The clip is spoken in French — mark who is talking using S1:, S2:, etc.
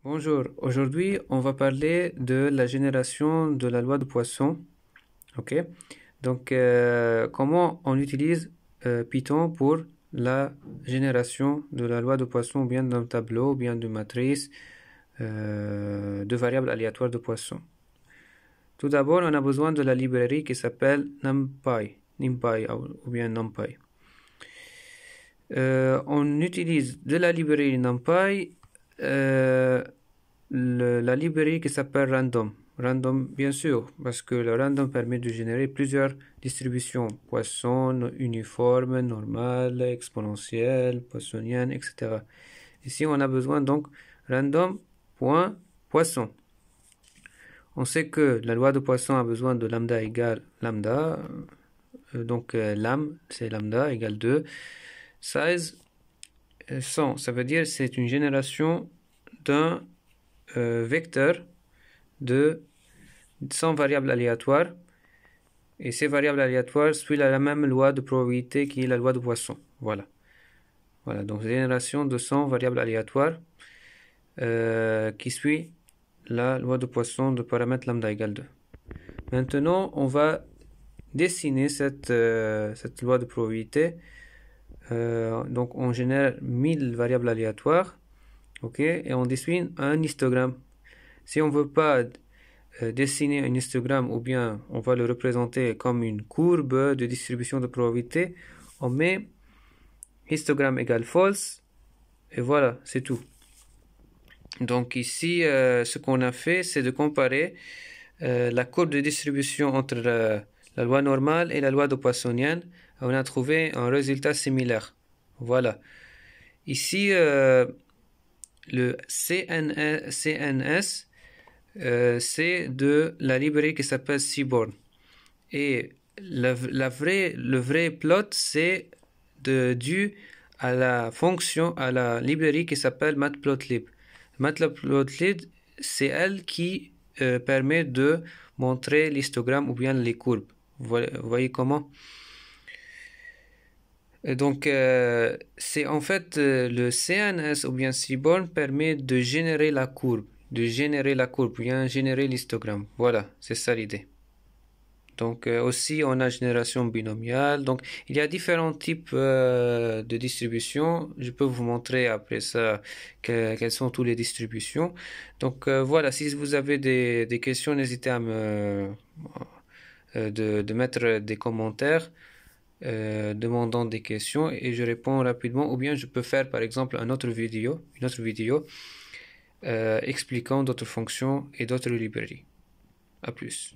S1: Bonjour, aujourd'hui on va parler de la génération de la loi de Poisson. Ok, donc comment on utilise Python pour la génération de la loi de Poisson, ou bien d'un tableau, ou bien d'une matrice de variables aléatoires de Poisson. Tout d'abord, on a besoin de la librairie qui s'appelle NumPy ou bien NumPy. On utilise de la librairie NumPy la librairie qui s'appelle Random. Random, bien sûr, parce que le random permet de générer plusieurs distributions. Poisson, uniforme, normale, exponentielle, poissonienne, etc. Ici, on a besoin donc random.poisson. On sait que la loi de Poisson a besoin de lambda égale lambda. Donc lam, c'est lambda égale 2. Size 100, ça veut dire c'est une génération d'un vecteur de 100 variables aléatoires, et ces variables aléatoires suivent la même loi de probabilité qui est la loi de Poisson. Voilà, donc génération de 100 variables aléatoires qui suit la loi de Poisson de paramètre lambda égale 2. Maintenant, on va dessiner cette loi de probabilité. Donc on génère 1000 variables aléatoires, ok, et on dessine un histogramme. Si on ne veut pas dessiner un histogramme, ou bien on va le représenter comme une courbe de distribution de probabilité, on met histogramme égale false, et voilà, c'est tout. Donc ici, ce qu'on a fait, c'est de comparer la courbe de distribution entre la loi normale et la loi de Poissonienne. On a trouvé un résultat similaire. Voilà. Ici, le CNS, c'est de la librairie qui s'appelle Seaborn. Et le vrai plot, c'est dû à la fonction, à la librairie qui s'appelle Matplotlib. Matplotlib, c'est elle qui permet de montrer l'histogramme ou bien les courbes. Vous voyez comment? Donc, c'est en fait le CNS ou bien Seaborn permet de générer la courbe, ou bien générer l'histogramme. Voilà, c'est ça l'idée. Donc aussi on a génération binomiale. Donc il y a différents types de distributions. Je peux vous montrer après ça quelles sont toutes les distributions. Donc voilà, si vous avez des questions, n'hésitez à de mettre des commentaires demandant des questions, et je réponds rapidement, ou bien je peux faire par exemple une autre vidéo expliquant d'autres fonctions et d'autres librairies. À plus.